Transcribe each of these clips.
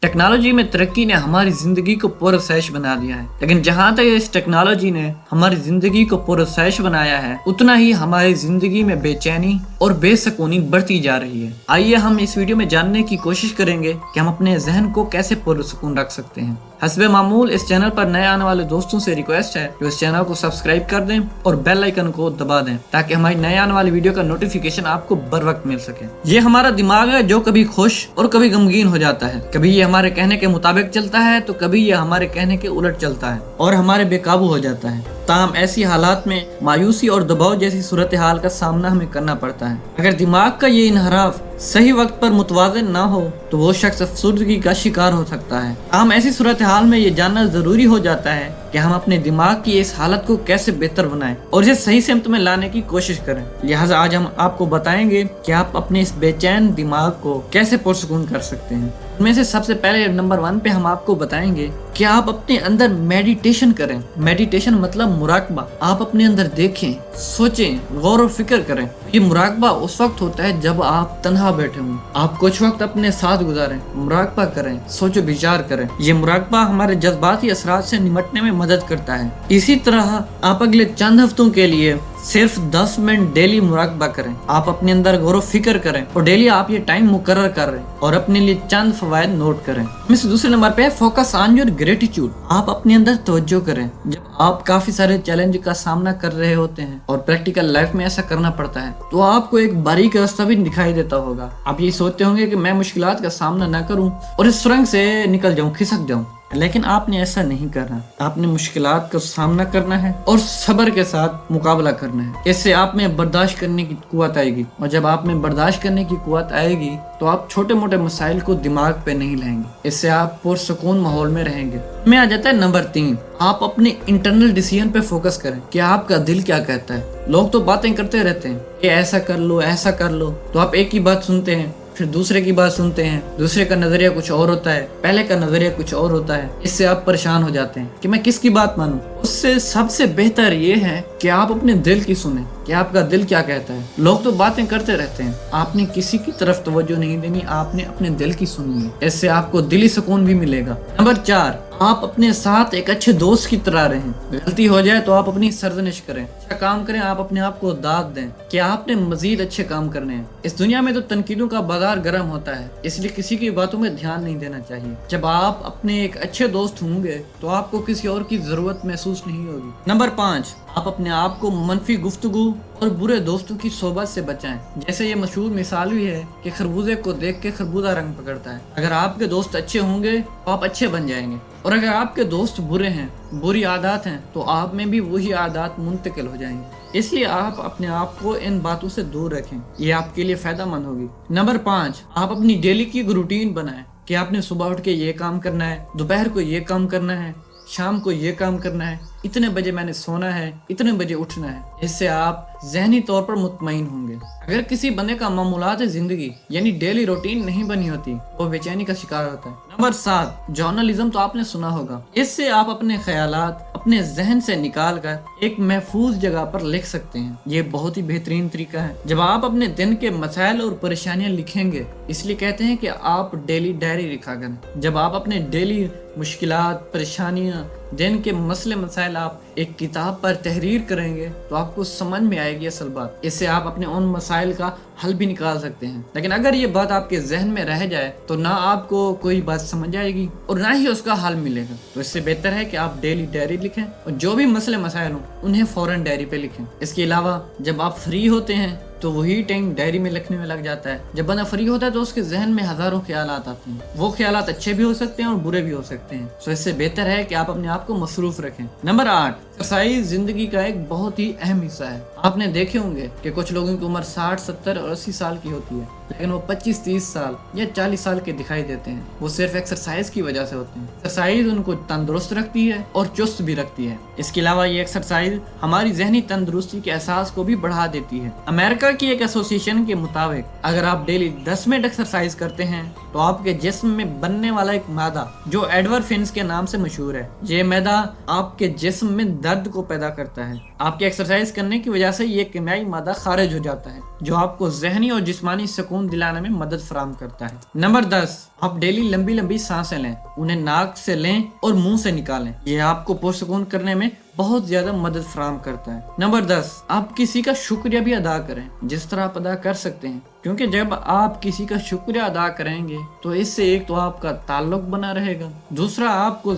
Technology में तरक्की ने हमारी जिंदगी को पुरअसैश बना दिया है, लेकिन जहाँ तक इस टेक्नोलॉजी ने हमारी जिंदगी को पुरअसैश बनाया है, उतना ही हमारी जिंदगी में बेचैनी और बेसकूनी बढ़ती जा रही है। आइए हम इस वीडियो में जानने की कोशिश करेंगे कि हम अपने जहन को कैसे पुरसुकून रख सकते हैं। हस्बे मामूल इस चैनल पर नए आने वाले दोस्तों से रिक्वेस्ट है कि इस चैनल को सब्सक्राइब कर दें और बेल आइकन को दबा दें ताकि हमारी नए आने वाली वीडियो का नोटिफिकेशन आपको बर वक्त मिल सके। ये हमारा दिमाग है जो कभी खुश और कभी गमगीन हो जाता है। कभी ये हमारे कहने के मुताबिक चलता है तो कभी ये हमारे कहने के उलट चलता है और हमारे बेकाबू हो जाता है। ताहम ऐसी हालात में मायूसी और दबाव जैसी सूरत हाल का सामना हमें करना पड़ता है। अगर दिमाग का ये इनहराफ सही वक्त पर मुतवाज़िन ना हो तो वो शख्स अफसुर्दगी का शिकार हो सकता है। हम ऐसी सूरत हाल में ये जानना जरूरी हो जाता है कि हम अपने दिमाग की इस हालत को कैसे बेहतर बनाएं और इसे सही सिमत में लाने की कोशिश करें। लिहाजा आज हम आपको बताएंगे कि आप अपने इस बेचैन दिमाग को कैसे पुरसुकून कर सकते हैं। उनमें से सबसे पहले नंबर 1 पे हम आपको बताएंगे कि आप अपने अंदर मेडिटेशन करें। मेडिटेशन मतलब मुराकबा। आप अपने अंदर देखें, सोचें, गौर और फिक्र करें। ये मुराकबा उस वक्त होता है जब आप तन्हा बैठे हों। आप कुछ वक्त अपने साथ गुजारें, मुराकबा करें, सोचो विचार करें। ये मुराकबा हमारे जज्बाती असरात से निपटने में मदद करता है। इसी तरह आप अगले चंद हफ्तों के लिए सिर्फ 10 मिनट डेली मुराकबा करें। आप अपने अंदर गौर फिक्र करें और डेली आप ये टाइम मुकर्रर कर रहे हैं और अपने लिए चंद फवायद नोट करें। दूसरे नंबर पे है फोकस ऑन योर ग्रेटिट्यूड। आप अपने अंदर तवज्जो करें। जब आप काफी सारे चैलेंज का सामना कर रहे होते हैं और प्रैक्टिकल लाइफ में ऐसा करना पड़ता है तो आपको एक बारीक रास्ता भी दिखाई देता होगा। आप ये सोचते होंगे कि मैं मुश्किलात का सामना ना करूं और इस सुरंग से निकल जाऊं, खिसक जाऊं, लेकिन आपने ऐसा नहीं करना। आपने मुश्किलात का सामना करना है और सब्र के साथ मुकाबला करना है। इससे आप में बर्दाश्त करने की कुव्वत आएगी और जब आप में बर्दाश्त करने की कुव्वत आएगी तो आप छोटे मोटे मसाइल को दिमाग पे नहीं लाएंगे। इससे आप पुरसुकून माहौल में रहेंगे। में आ जाता है नंबर 3, आप अपने इंटरनल डिसीजन पे फोकस करें कि आपका दिल क्या कहता है। लोग तो बातें करते रहते हैं कि ऐसा कर लो, ऐसा कर लो, तो आप एक ही बात सुनते हैं, फिर दूसरे की बात सुनते हैं। दूसरे का नजरिया कुछ और होता है, पहले का नजरिया कुछ और होता है। इससे आप परेशान हो जाते हैं कि मैं किसकी बात मानूं। उससे सबसे बेहतर ये है कि आप अपने दिल की सुने कि आपका दिल क्या कहता है। लोग तो बातें करते रहते हैं, आपने किसी की तरफ तवज्जो नहीं देनी, आपने अपने दिल की सुननी है। इससे आपको दिली सुकून भी मिलेगा। नंबर 4, आप अपने साथ एक अच्छे दोस्त की तरह रहें। गलती हो जाए तो आप अपनी सरजनिश करें, अच्छा काम करें, आप अपने आप को दाद दें कि आपने मजीद अच्छे काम करने हैं। इस दुनिया में तो तनकीदों का बाजार गर्म होता है, इसलिए किसी की बातों में ध्यान नहीं देना चाहिए। जब आप अपने एक अच्छे दोस्त होंगे तो आपको किसी और की जरूरत महसूस नहीं होगी। नंबर 5, आप अपने आप को मनफी गुफ्तगू और बुरे दोस्तों की सोबत से बचाएं। जैसे ये मशहूर मिसाल भी है कि खरबूजे को देख के खरबूजा रंग पकड़ता है। अगर आपके दोस्त अच्छे होंगे तो आप अच्छे बन जाएंगे और अगर आपके दोस्त बुरे हैं, बुरी आदत हैं, तो आप में भी वही आदत मुंतकिल हो जाएंगी। इसलिए आप अपने आप को इन बातों से दूर रखें, ये आपके लिए फायदेमंद होगी। नंबर 5, आप अपनी डेली की एक रूटीन बनाएं कि आपने सुबह उठ के ये काम करना है, दोपहर को ये काम करना है, शाम को ये काम करना है, इतने बजे मैंने सोना है, इतने बजे उठना है। इससे आप ज़हनी तौर पर मुतमईन होंगे। अगर किसी बंदे का मामूलात जिंदगी यानी डेली रूटीन नहीं बनी होती वो बेचैनी का शिकार होता है। नंबर 7, जर्नलिज्म तो आपने सुना होगा। इससे आप अपने ख्यालात अपने जहन से निकाल कर एक महफूज जगह पर लिख सकते हैं। ये बहुत ही बेहतरीन तरीका है। जब आप अपने दिन के मसाइल और परेशानियां लिखेंगे, इसलिए कहते हैं कि आप डेली डायरी लिखा करें। जब आप अपने डेली मुश्किलात, परेशानियां, दिन के मसले मसाइल आप एक किताब पर तहरीर करेंगे तो आपको समझ में आएगी असल बात। इससे आप अपने उन मसाइल का हल भी निकाल सकते हैं। लेकिन अगर ये बात आपके जहन में रह जाए तो ना आपको कोई बात समझ आएगी और ना ही उसका हल मिलेगा। तो इससे बेहतर है कि आप डेली डायरी लिखें और जो भी मसले मसाइल हों उन्हें फौरन डायरी पे लिखें। इसके अलावा जब आप फ्री होते हैं तो वही टाइम डायरी में लिखने में लग जाता है। जब बंदा फ्री होता है तो उसके जहन में हजारों ख्यालात आते हैं। वो ख्यालात अच्छे भी हो सकते हैं और बुरे भी हो सकते हैं। तो इससे बेहतर है कि आप अपने आप को मसरूफ रखें। नंबर 8, एक्सरसाइज जिंदगी का एक बहुत ही अहम हिस्सा है। आपने देखे होंगे कि कुछ लोगों की उम्र 60, 70 और 80 साल की होती है, लेकिन वो 25, 30 साल या 40 साल के दिखाई देते हैं। वो सिर्फ एक्सरसाइज की वजह से होते हैं। एक्सरसाइज उनको तंदुरुस्त रखती है और चुस्त भी रखती है। इसके अलावा ये एक्सरसाइज हमारी जहनी तंदुरुस्ती के एहसास को भी बढ़ा देती है। अमेरिका की एक एसोसिएशन के मुताबिक अगर आप डेली 10 मिनट एक्सरसाइज करते हैं तो आपके जिस्म में बनने वाला एक मैदा जो एंडोर्फिन्स के नाम से मशहूर है, ये मैदा आपके जिस्म में दर्द को पैदा करता है। आपके एक्सरसाइज करने की वजह से ये कीमियाई मादा खारिज हो जाता है जो आपको जहनी और जिस्मानी सुकून سکون دلانے میں مدد فراہم کرتا ہے۔ نمبر 10، آپ ڈیلی لمبی لمبی سانسیں لیں، انہیں ناک سے لیں اور منہ سے نکالیں، یہ آپ کو پرسکون کرنے میں بہت زیادہ مدد فراہم کرتا ہے۔ نمبر 10، آپ کسی کا شکریہ بھی ادا کریں جس طرح آپ ادا کر سکتے ہیں، کیونکہ جب آپ کسی کا شکریہ ادا کریں گے تو اس سے ایک تو آپ کا تعلق بنا رہے گا، دوسرا آپ کو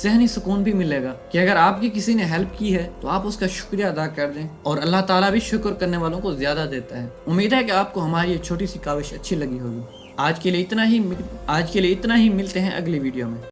ذہنی سکون بھی ملے گا کہ اگر آپ کی کسی نے ہیلپ کی ہے تو آپ اس کا شکریہ ادا کر دیں، اور اللہ تعالیٰ بھی شکر کرنے والوں کو زیادہ دیتا ہے۔ امید ہے کہ آپ کو ہماری یہ چھوٹی سی کاوش اچھی لگی ہوگی۔ آج کے لیے اتنا ہی ملتے ہیں اگلی ویڈیو میں۔